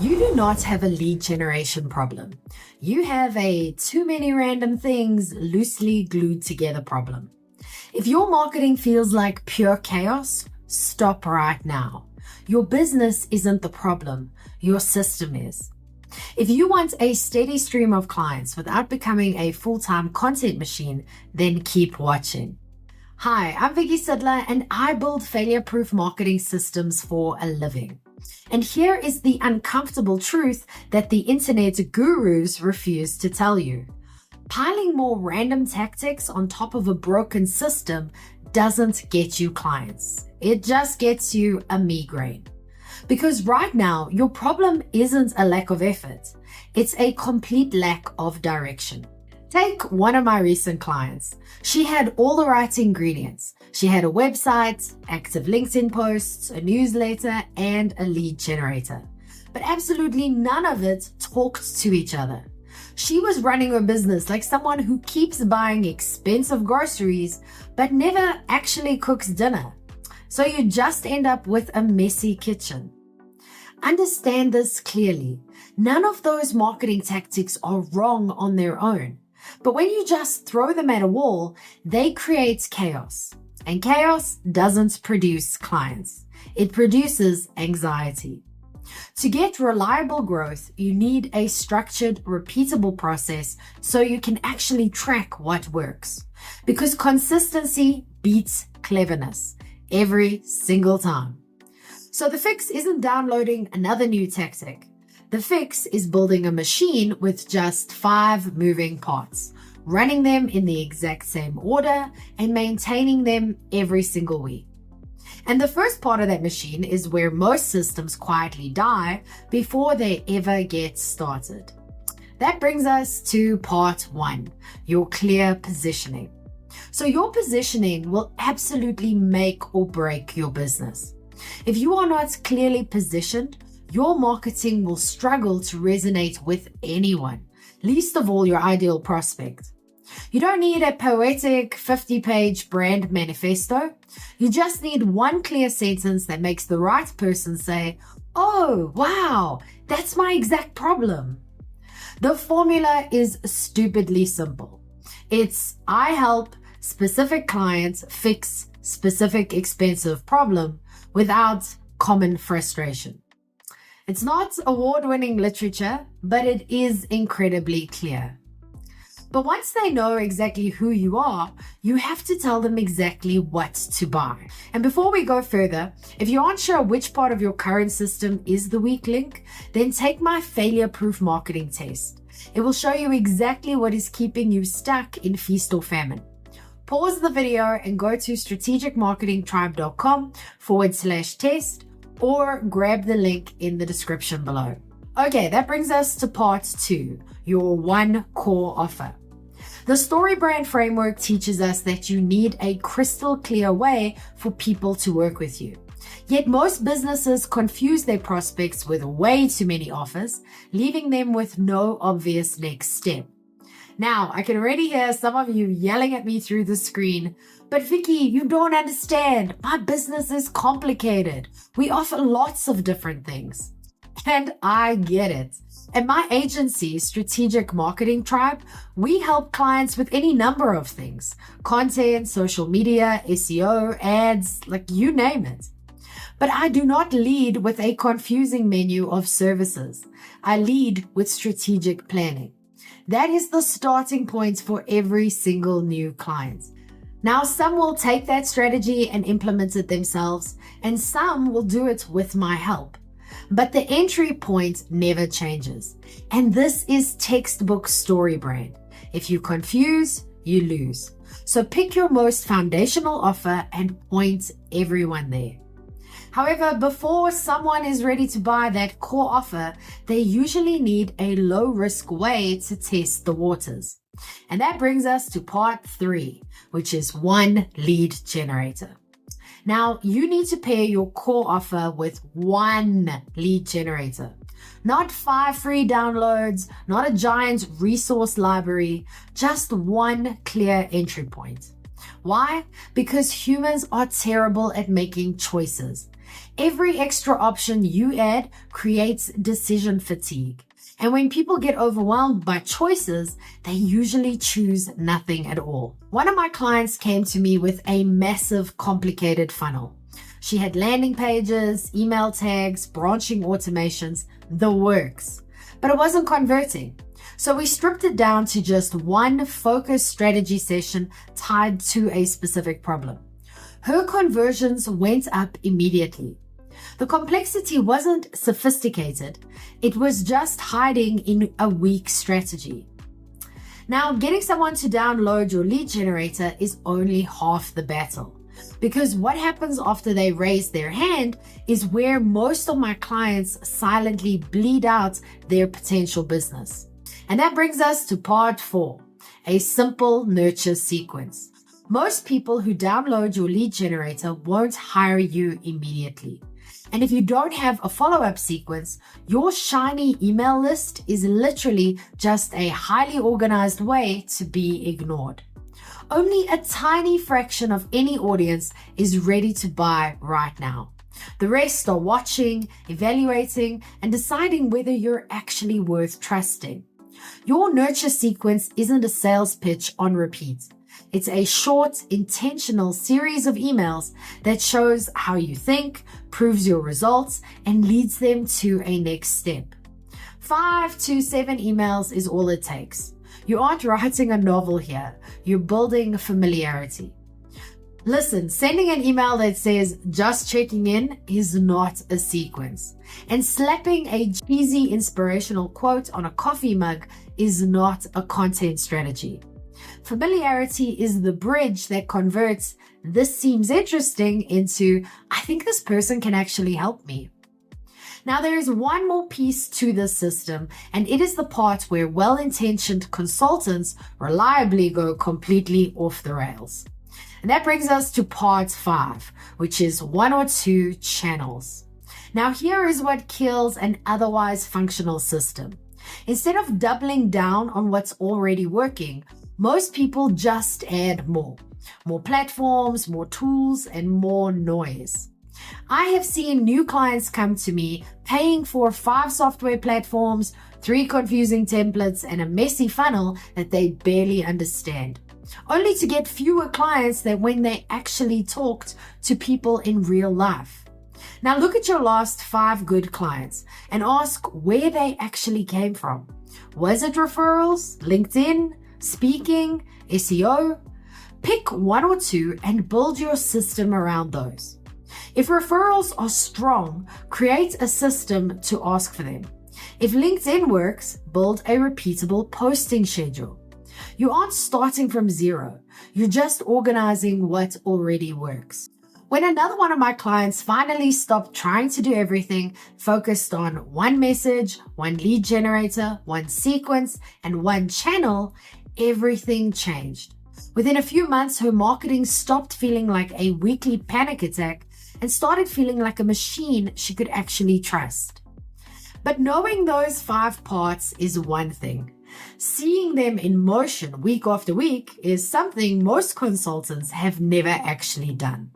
You do not have a lead generation problem. You have a too many random things loosely glued together problem. If your marketing feels like pure chaos, stop right now. Your business isn't the problem, your system is. If you want a steady stream of clients without becoming a full-time content machine, then keep watching. Hi, I'm Vicky Sidler and I build failure-proof marketing systems for a living. And here is the uncomfortable truth that the internet gurus refuse to tell you. Piling more random tactics on top of a broken system doesn't get you clients. It just gets you a migraine. Because right now, your problem isn't a lack of effort. It's a complete lack of direction. Take one of my recent clients. She had all the right ingredients. She had a website, active LinkedIn posts, a newsletter, and a lead generator. But absolutely none of it talked to each other. She was running her business like someone who keeps buying expensive groceries, but never actually cooks dinner. So you just end up with a messy kitchen. Understand this clearly. None of those marketing tactics are wrong on their own. But when you just throw them at a wall, they create chaos. And chaos doesn't produce clients. It produces anxiety. To get reliable growth, you need a structured, repeatable process so you can actually track what works. Because consistency beats cleverness every single time. So the fix isn't downloading another new tactic. The fix is building a machine with just 5 moving parts, running them in the exact same order and maintaining them every single week. And the first part of that machine is where most systems quietly die before they ever get started. That brings us to part 1, your clear positioning. So your positioning will absolutely make or break your business. If you are not clearly positioned, your marketing will struggle to resonate with anyone, least of all your ideal prospect. You don't need a poetic 50-page brand manifesto. You just need one clear sentence that makes the right person say, "Oh, wow, that's my exact problem." The formula is stupidly simple. It's I help specific clients fix specific expensive problem without common frustration. It's not award-winning literature, but it is incredibly clear. But once they know exactly who you are, you have to tell them exactly what to buy. And before we go further, if you aren't sure which part of your current system is the weak link, then take my failure-proof marketing test. It will show you exactly what is keeping you stuck in feast or famine. Pause the video and go to strategicmarketingtribe.com/test or grab the link in the description below. Okay, that brings us to part 2, your one core offer. The story brand framework teaches us that you need a crystal clear way for people to work with you. Yet most businesses confuse their prospects with way too many offers, leaving them with no obvious next step. Now, I can already hear some of you yelling at me through the screen, "But Vicky, you don't understand. My business is complicated. We offer lots of different things." And I get it. At my agency, Strategic Marketing Tribe, we help clients with any number of things: content, social media, SEO, ads, like you name it. But I do not lead with a confusing menu of services. I lead with strategic planning. That is the starting point for every single new client. Now, some will take that strategy and implement it themselves, and some will do it with my help. But the entry point never changes. And this is textbook story brand. If you confuse, you lose. So pick your most foundational offer and point everyone there. However, before someone is ready to buy that core offer, they usually need a low-risk way to test the waters. And that brings us to part 3, which is one lead generator. Now, you need to pair your core offer with one lead generator. Not 5 free downloads, not a giant resource library, just one clear entry point. Why? Because humans are terrible at making choices. Every extra option you add creates decision fatigue. And when people get overwhelmed by choices, they usually choose nothing at all. One of my clients came to me with a massive, complicated funnel. She had landing pages, email tags, branching automations, the works. But it wasn't converting. So we stripped it down to just one focused strategy session tied to a specific problem. Her conversions went up immediately. The complexity wasn't sophisticated. It was just hiding in a weak strategy. Now, getting someone to download your lead generator is only half the battle, because what happens after they raise their hand is where most of my clients silently bleed out their potential business. And that brings us to part 4, a simple nurture sequence. Most people who download your lead generator won't hire you immediately. And if you don't have a follow-up sequence, your shiny email list is literally just a highly organized way to be ignored. Only a tiny fraction of any audience is ready to buy right now. The rest are watching, evaluating, and deciding whether you're actually worth trusting. Your nurture sequence isn't a sales pitch on repeat. It's a short, intentional series of emails that shows how you think, proves your results, and leads them to a next step. 5 to 7 emails is all it takes. You aren't writing a novel here. You're building familiarity. Listen, sending an email that says just checking in is not a sequence. And slapping a cheesy inspirational quote on a coffee mug is not a content strategy. Familiarity is the bridge that converts "this seems interesting" into "I think this person can actually help me." Now, there is one more piece to this system, and it is the part where well-intentioned consultants reliably go completely off the rails. And that brings us to part 5, which is 1 or 2 channels. Now, here is what kills an otherwise functional system. Instead of doubling down on what's already working, most people just add more platforms, more tools, and more noise. I have seen new clients come to me paying for 5 software platforms, 3 confusing templates, and a messy funnel that they barely understand, only to get fewer clients than when they actually talked to people in real life. Now look at your last 5 good clients and ask where they actually came from. Was it referrals, LinkedIn, speaking, SEO? Pick 1 or 2 and build your system around those. If referrals are strong, create a system to ask for them. If LinkedIn works, build a repeatable posting schedule. You aren't starting from zero. You're just organizing what already works. When another one of my clients finally stopped trying to do everything, focused on 1 message, 1 lead generator, 1 sequence, and 1 channel, everything changed. Within a few months, her marketing stopped feeling like a weekly panic attack and started feeling like a machine she could actually trust. But knowing those 5 parts is one thing. Seeing them in motion week after week is something most consultants have never actually done.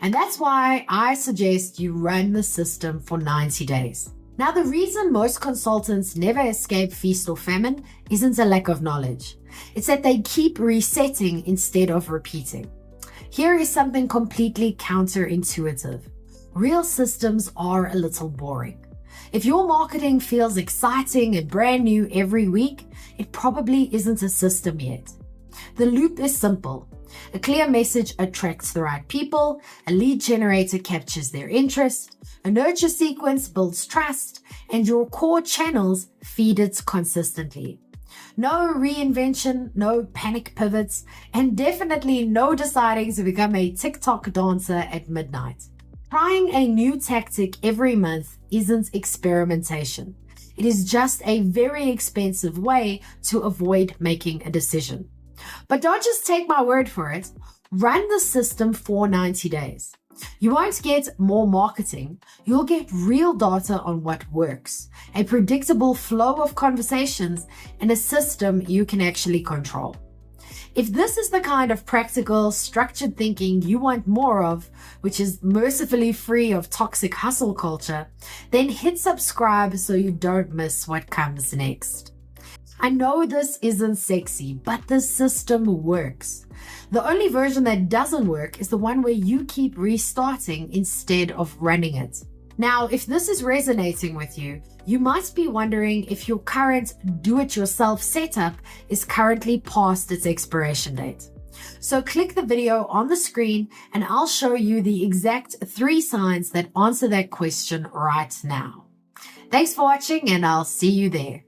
And that's why I suggest you run the system for 90 days. Now, the reason most consultants never escape feast or famine isn't a lack of knowledge. It's that they keep resetting instead of repeating. Here is something completely counterintuitive. Real systems are a little boring. If your marketing feels exciting and brand new every week, it probably isn't a system yet. The loop is simple. A clear message attracts the right people, a lead generator captures their interest, a nurture sequence builds trust, and your core channels feed it consistently. No reinvention, no panic pivots, and definitely no deciding to become a TikTok dancer at midnight. Trying a new tactic every month isn't experimentation. It is just a very expensive way to avoid making a decision. But don't just take my word for it. Run the system for 90 days. You won't get more marketing. You'll get real data on what works, a predictable flow of conversations, and a system you can actually control. If this is the kind of practical, structured thinking you want more of, which is mercifully free of toxic hustle culture, then hit subscribe so you don't miss what comes next. I know this isn't sexy, but the system works. The only version that doesn't work is the one where you keep restarting instead of running it. Now, if this is resonating with you, you might be wondering if your current do-it-yourself setup is currently past its expiration date. So click the video on the screen and I'll show you the exact 3 signs that answer that question right now. Thanks for watching and I'll see you there.